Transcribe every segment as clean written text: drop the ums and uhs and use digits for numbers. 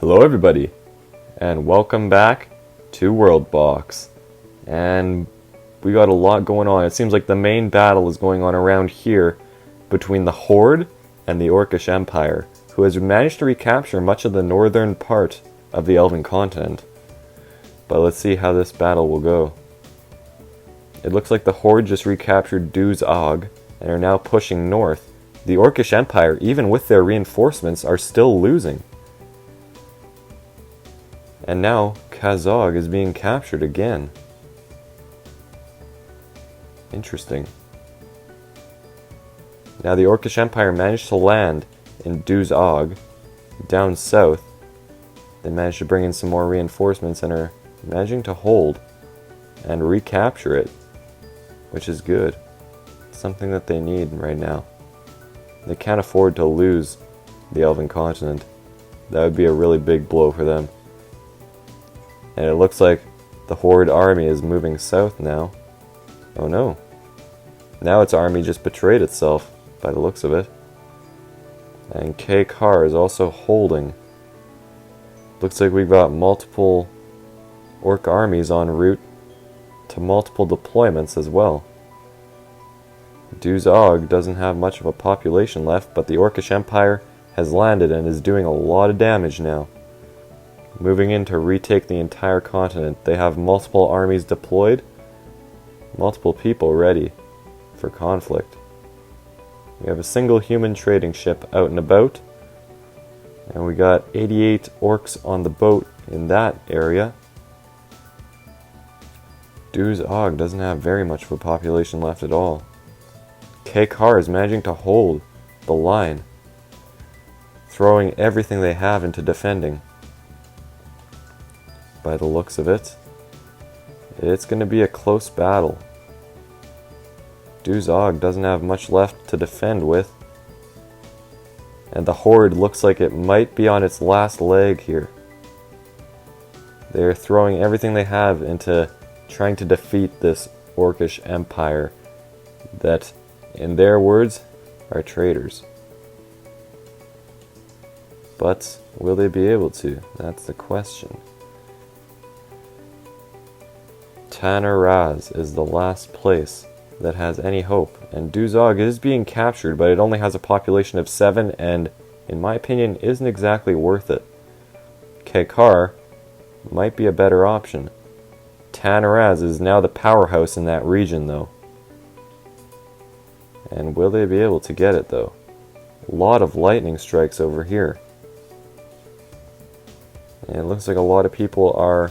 Hello everybody, and welcome back to WorldBox. And we got a lot going on. It seems like the main battle is going on around here between the Horde and the Orcish Empire, who has managed to recapture much of the northern part of the Elven continent. But let's see how this battle will go. It looks like the Horde just recaptured Duz Og and are now pushing north. The Orcish Empire, even with their reinforcements, are still losing. And now Kazog is being captured again. Interesting. Now the Orcish Empire managed to land in Duz Og, down south. They managed to bring in some more reinforcements and are managing to hold and recapture it, which is good. It's something that they need right now. They can't afford to lose the Elven continent. That would be a really big blow for them. And it looks like the Horde army is moving south now. Oh no. Now its army just betrayed itself, by the looks of it. And K-Car is also holding. Looks like we've got multiple Orc armies en route to multiple deployments as well. Duz Og doesn't have much of a population left, but the Orcish Empire has landed and is doing a lot of damage now. Moving in to retake the entire continent. They have multiple armies deployed, multiple people ready for conflict. We have a single human trading ship out and about, and we got 88 orcs on the boat in that area. Duz Og doesn't have very much of a population left at all. K-Car is managing to hold the line, throwing everything they have into defending. By the looks of it, it's going to be a close battle. Duz Og doesn't have much left to defend with, and the Horde looks like it might be on its last leg here. They're throwing everything they have into trying to defeat this Orcish Empire that, in their words, are traitors. But will they be able to? That's the question. Tanaraz is the last place that has any hope, and Duz Og is being captured, but it only has a population of 7 and, in my opinion, isn't exactly worth it. K-Car might be a better option. Tanaraz is now the powerhouse in that region, though. And will they be able to get it, though? A lot of lightning strikes over here. And it looks like a lot of people are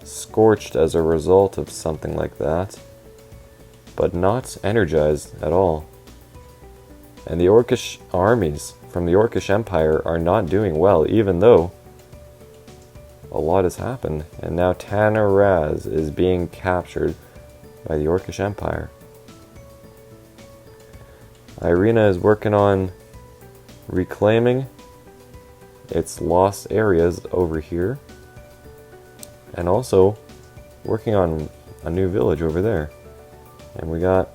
scorched as a result of something like that, but not energized at all. And the Orcish armies from the Orcish Empire are not doing well, even though a lot has happened. And now Tanaraz is being captured by the Orcish Empire. Irina is working on reclaiming its lost areas over here, and also working on a new village over there. And we got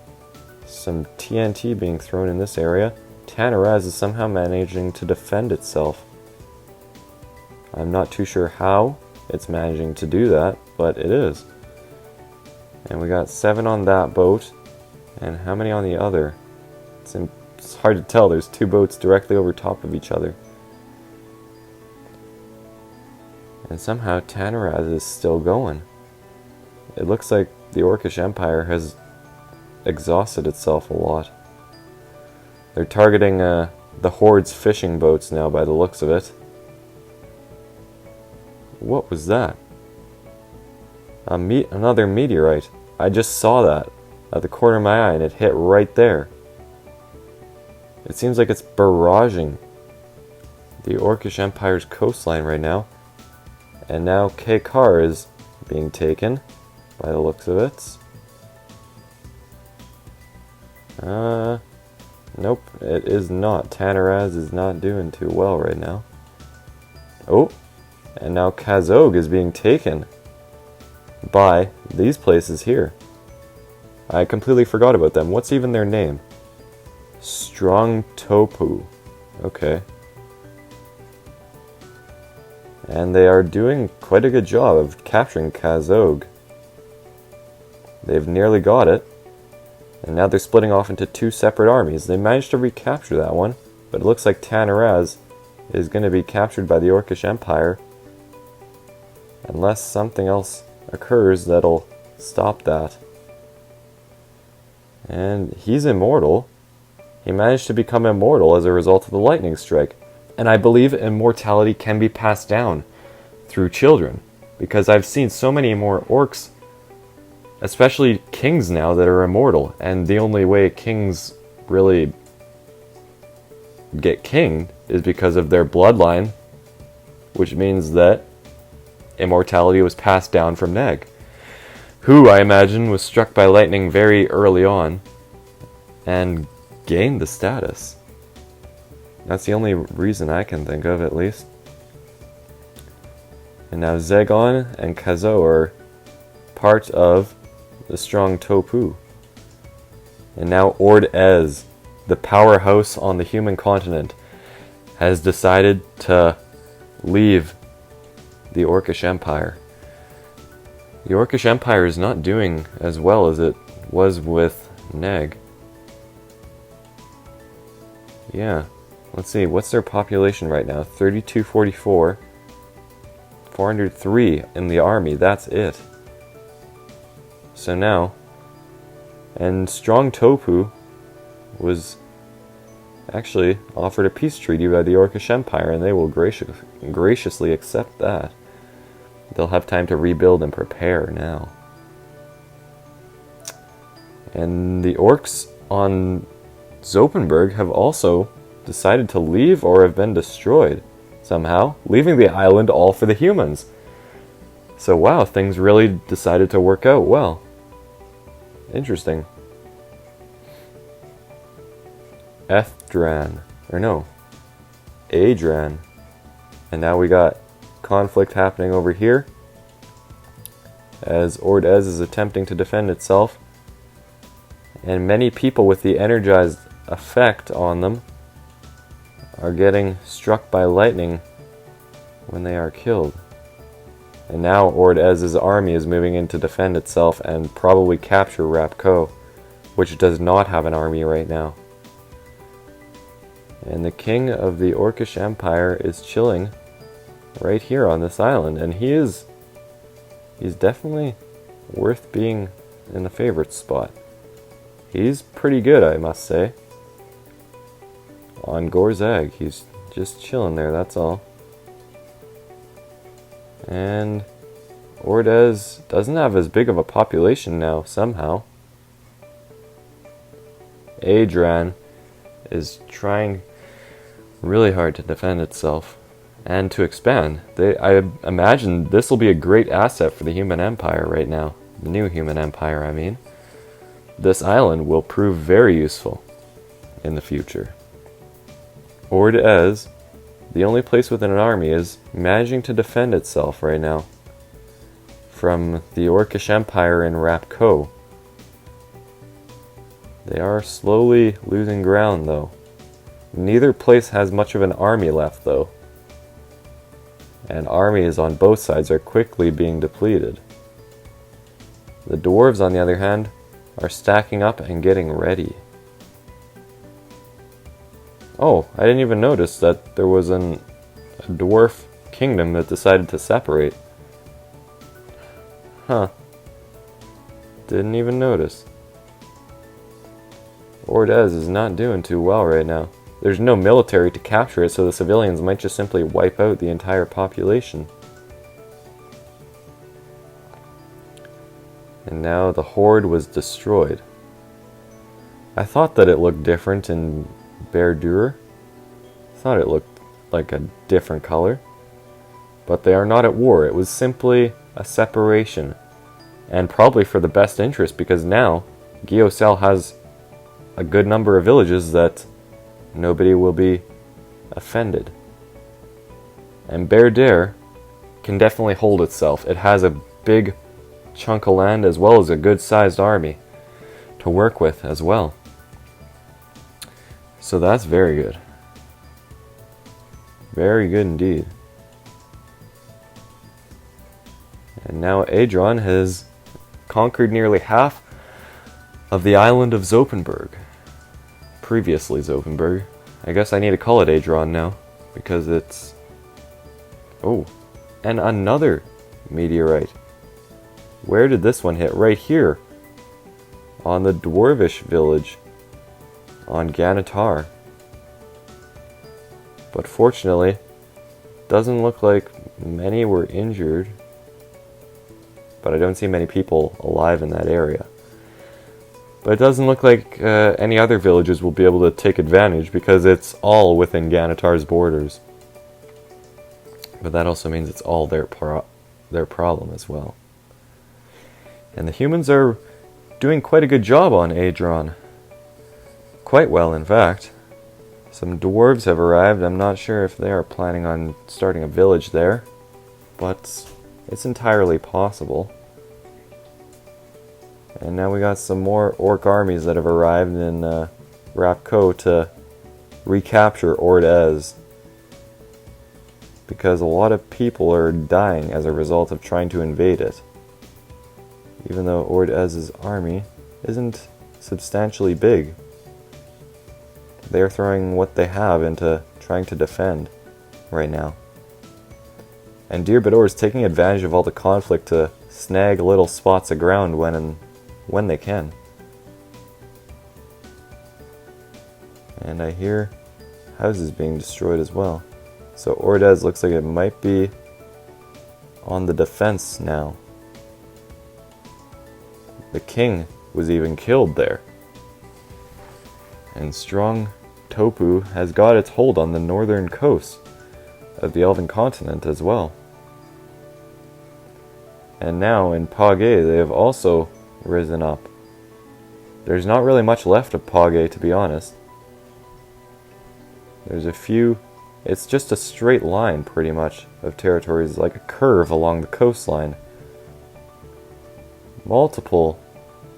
some TNT being thrown in this area. Tanaraz is somehow managing to defend itself. I'm not too sure how it's managing to do that, but it is. And we got 7 on that boat, and how many on the other? It's hard to tell. There's 2 boats directly over top of each other. And somehow Tanaraz is still going. It looks like the Orcish Empire has exhausted itself a lot. They're targeting the Horde's fishing boats now, by the looks of it. What was that? Another meteorite. I just saw that at the corner of my eye, and it hit right there. It seems like it's barraging the Orcish Empire's coastline right now. And now K-Car is being taken, by the looks of it. Nope, it is not. Tanaraz is not doing too well right now. Oh, and now Kazog is being taken by these places here. I completely forgot about them. What's even their name? Strong Topu. Okay. And they are doing quite a good job of capturing Kazog. They've nearly got it. And now they're splitting off into two separate armies. They managed to recapture that one, but it looks like Tanaraz is going to be captured by the Orcish Empire. Unless something else occurs that'll stop that. And he's immortal. He managed to become immortal as a result of the lightning strike. And I believe immortality can be passed down through children. Because I've seen so many more orcs, especially kings now, that are immortal. And the only way kings really get kinged is because of their bloodline. Which means that immortality was passed down from Neg, who I imagine was struck by lightning very early on and gained the status. That's the only reason I can think of, at least. And now Zegon and Kazo are part of the strong Topu. And now Ord-Ez, the powerhouse on the human continent, has decided to leave the Orcish Empire. The Orcish Empire is not doing as well as it was with Neg. Yeah. Let's see, what's their population right now? 3244. 403 in the army, that's it. So now, and Strong Topu was actually offered a peace treaty by the Orcish Empire, and they will graciously accept that. They'll have time to rebuild and prepare now. And the orcs on Zopenberg have also decided to leave or have been destroyed somehow, leaving the island all for the humans. So wow, things really decided to work out well. Interesting. Adran. And now we got conflict happening over here as Ord-Ez is attempting to defend itself, and many people with the energized effect on them are getting struck by lightning when they are killed. And now Ord-Ez's army is moving in to defend itself and probably capture Rapko, which does not have an army right now. And the king of the Orcish Empire is chilling right here on this island, and he's definitely worth being in the favorite spot. He's pretty good, I must say. On Gorzag, he's just chilling there, that's all. And Ord-Ez doesn't have as big of a population now, somehow. Adran is trying really hard to defend itself and to expand. I imagine this will be a great asset for the human empire right now. The new human empire, I mean. This island will prove very useful in the future. Ord-Ez, the only place within an army, is managing to defend itself right now from the Orcish Empire in Rapko. They are slowly losing ground, though. Neither place has much of an army left, though. And armies on both sides are quickly being depleted. The dwarves, on the other hand, are stacking up and getting ready. Oh, I didn't even notice that there was a dwarf kingdom that decided to separate. Huh. Didn't even notice. Ord-Ez is not doing too well right now. There's no military to capture it, so the civilians might just simply wipe out the entire population. And now the horde was destroyed. I thought that it looked different in Berdur. I thought it looked like a different color. But they are not at war. It was simply a separation. And probably for the best interest, because now Gyosel has a good number of villages that nobody will be offended. And Berdur can definitely hold itself. It has a big chunk of land as well as a good-sized army to work with as well. So that's very good. Very good indeed. And now Adron has conquered nearly half of the island of Zopenberg. Previously Zopenberg. I guess I need to call it Adron now, because it's... Oh, and another meteorite. Where did this one hit? Right here. On the Dwarvish village. On Ganitar. But fortunately, doesn't look like many were injured. But I don't see many people alive in that area. But it doesn't look like any other villages will be able to take advantage because it's all within Ganitar's borders. But that also means it's all their problem as well. And the humans are doing quite a good job on Adron. Quite well, in fact. Some dwarves have arrived. I'm not sure if they are planning on starting a village there, but it's entirely possible. And now we got some more orc armies that have arrived in Rapco to recapture Ord-Ez. Because a lot of people are dying as a result of trying to invade it. Even though Ord-Ez's army isn't substantially big. They are throwing what they have into trying to defend right now. And Dir Bador is taking advantage of all the conflict to snag little spots of ground when they can. And I hear houses being destroyed as well. So Ord-Ez looks like it might be on the defense now. The king was even killed there. And strong Topu has got its hold on the northern coast of the Elven continent as well. And now in Page they have also risen up. There's not really much left of Page, to be honest. There's a few... It's just a straight line, pretty much, of territories, like a curve along the coastline. Multiple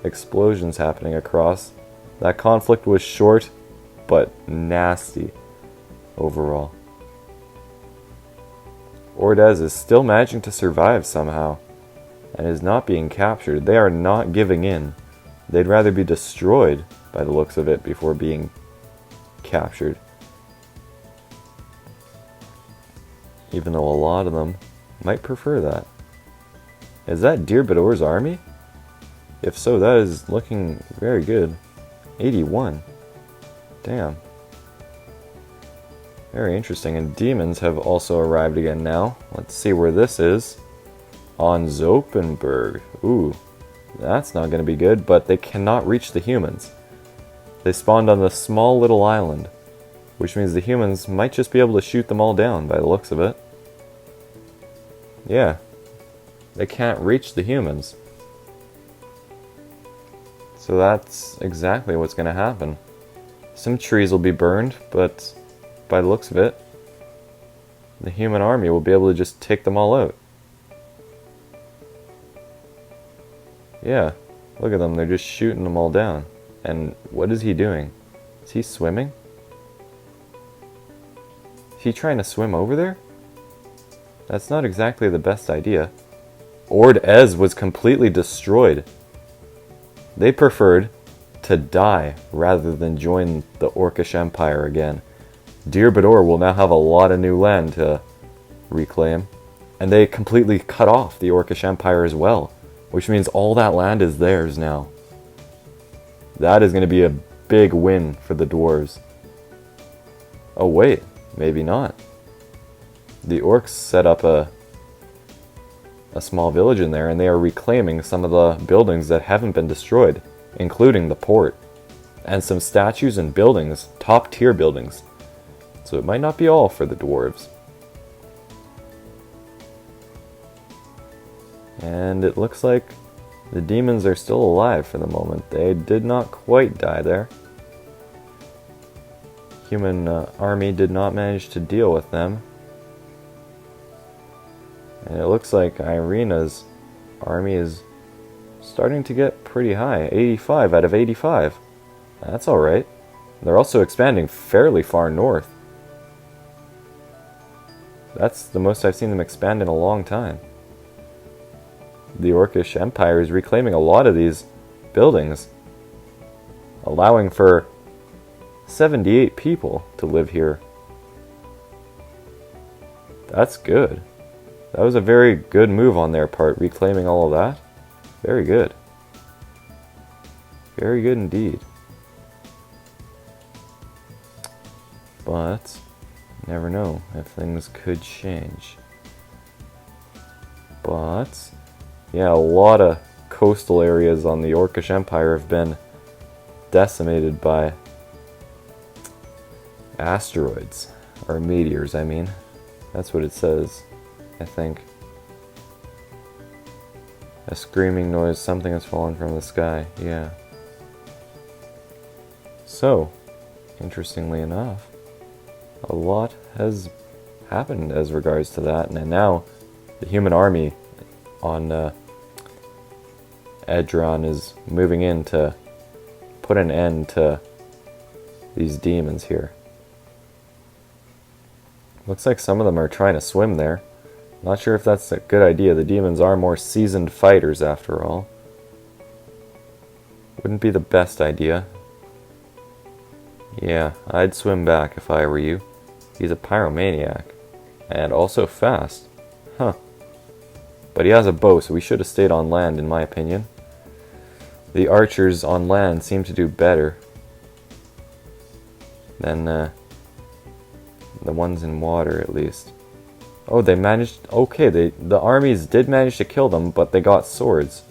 explosions happening across. That conflict was short, but nasty overall. Ord-Ez is still managing to survive somehow, and is not being captured. They are not giving in. They'd rather be destroyed, by the looks of it, before being captured. Even though a lot of them might prefer that. Is that Dir Bador's army? If so, that is looking very good. 81. Damn. Very interesting. And demons have also arrived again now. Let's see where this is. On Zopenberg. Ooh, that's not going to be good, but they cannot reach the humans. They spawned on the small little island, which means the humans might just be able to shoot them all down by the looks of it. Yeah, they can't reach the humans. So that's exactly what's going to happen. Some trees will be burned, but by the looks of it, the human army will be able to just take them all out. Yeah, look at them, they're just shooting them all down. And what is he doing? Is he swimming? Is he trying to swim over there? That's not exactly the best idea. Ord-Ez was completely destroyed. They preferred to die rather than join the Orcish Empire again. Dir Bador will now have a lot of new land to reclaim. And they completely cut off the Orcish Empire as well, which means all that land is theirs now. That is going to be a big win for the dwarves. Oh wait, maybe not. The orcs set up a small village in there, and they are reclaiming some of the buildings that haven't been destroyed, including the port, and some statues and buildings, top tier buildings. So it might not be all for the dwarves. And it looks like the demons are still alive for the moment. They did not quite die there. Human army did not manage to deal with them. And it looks like Irina's army is starting to get pretty high. 85 out of 85. That's alright. They're also expanding fairly far north. That's the most I've seen them expand in a long time. the Orcish Empire is reclaiming a lot of these buildings, allowing for 78 people to live here. That's good. That was a very good move on their part, reclaiming all of that. Very good. Very good indeed. But you never know if things could change. But yeah, a lot of coastal areas on the Orcish Empire have been decimated by asteroids, or meteors, I mean. That's what it says, I think. A screaming noise, something has fallen from the sky, yeah. So, interestingly enough, a lot has happened as regards to that, and now the human army on Edron is moving in to put an end to these demons here. Looks like some of them are trying to swim there. Not sure if that's a good idea. The demons are more seasoned fighters after all. Wouldn't be the best idea. Yeah, I'd swim back if I were you. He's a pyromaniac. And also fast. Huh. But he has a bow, so we should have stayed on land, in my opinion. The archers on land seem to do better than the ones in water, at least. Oh, they managed... Okay, the armies did manage to kill them, but they got swords.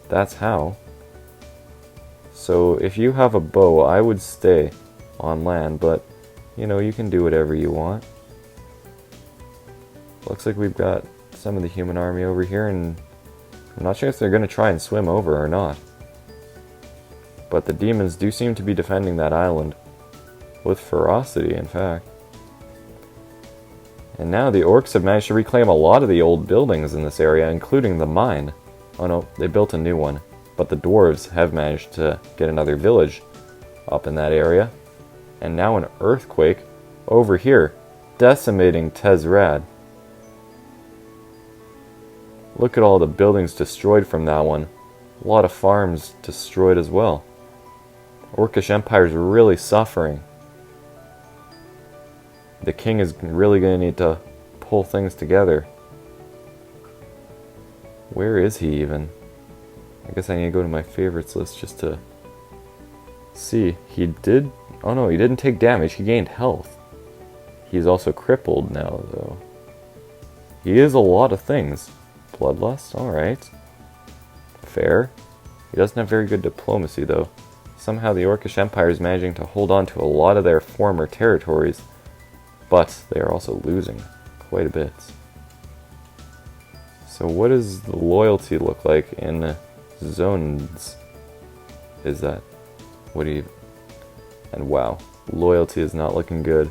That's how. So, if you have a bow, I would stay on land, but, you know, you can do whatever you want. Looks like we've got some of the human army over here, and I'm not sure if they're going to try and swim over or not. But the demons do seem to be defending that island. With ferocity, in fact. And now the orcs have managed to reclaim a lot of the old buildings in this area, including the mine. Oh no, they built a new one. But the dwarves have managed to get another village up in that area. And now an earthquake over here, decimating Tezrad. Look at all the buildings destroyed from that one. A lot of farms destroyed as well. Orcish Empire is really suffering. The king is really going to need to pull things together. Where is he even? I guess I need to go to my favorites list just to see. He did... Oh no, he didn't take damage. He gained health. He's also crippled now, though. He is a lot of things. Bloodlust? Alright. Fair. He doesn't have very good diplomacy, though. Somehow the Orcish Empire is managing to hold on to a lot of their former territories. But they are also losing quite a bit. So what does the loyalty look like in zones? Is that... What do you... And wow, loyalty is not looking good.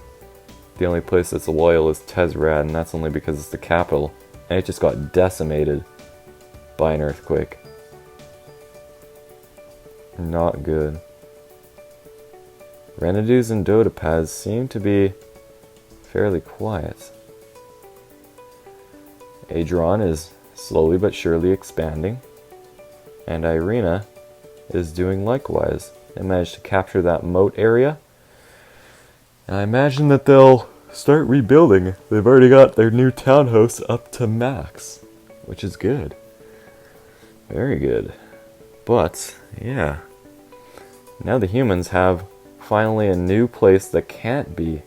The only place that's loyal is Tezrad, and that's only because it's the capital. And it just got decimated by an earthquake. Not good. Renadus and Dodapaz seem to be fairly quiet. Adron is slowly but surely expanding. And Irina is doing likewise. They managed to capture that moat area. And I imagine that they'll start rebuilding. They've already got their new townhouse up to max, which is good. Very good. But, yeah. Now the humans have finally a new place that can't be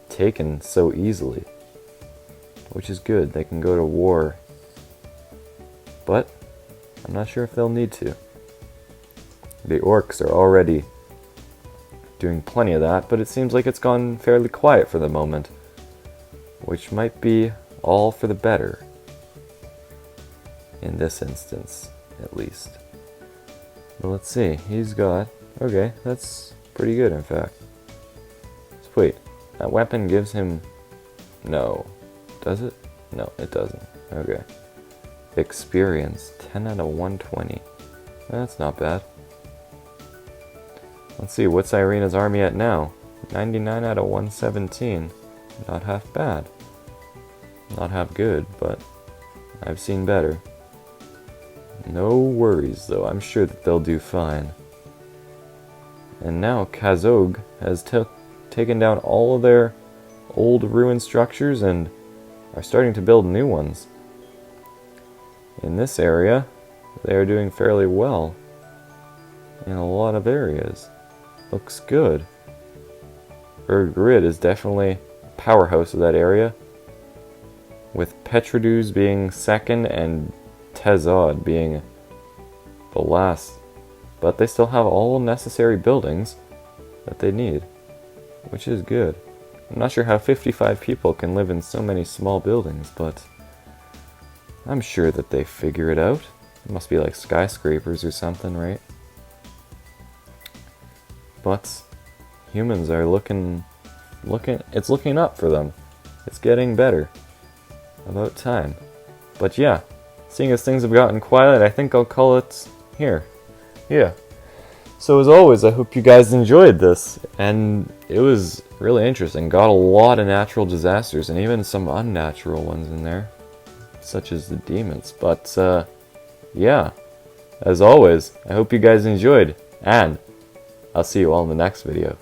taken so easily. Which is good. They can go to war. But I'm not sure if they'll need to. The orcs are already doing plenty of that, but it seems like it's gone fairly quiet for the moment. Which might be all for the better. In this instance, at least. But let's see. He's got... Okay, that's pretty good, in fact. So wait, that weapon gives him... No. Does it? No, it doesn't. Okay. Experience. 10 out of 120. That's not bad. Let's see, what's Irina's army at now? 99 out of 117. Not half bad. Not half good, but I've seen better. No worries, though. I'm sure that they'll do fine. And now Kazog has taken down all of their old ruined structures and are starting to build new ones. In this area, they are doing fairly well in a lot of areas. Looks good. Her grid is definitely a powerhouse of that area, with Petroduz being second and Tezod being the last. But they still have all necessary buildings that they need, which is good. I'm not sure how 55 people can live in so many small buildings, but I'm sure that they figure it out. It must be like skyscrapers or something, right? But humans are it's looking up for them. It's getting better. About time. But yeah, seeing as things have gotten quiet, I think I'll call it here. Yeah. So as always, I hope you guys enjoyed this, and it was really interesting. Got a lot of natural disasters, and even some unnatural ones in there, such as the demons. But yeah, as always, I hope you guys enjoyed, and I'll see you all in the next video.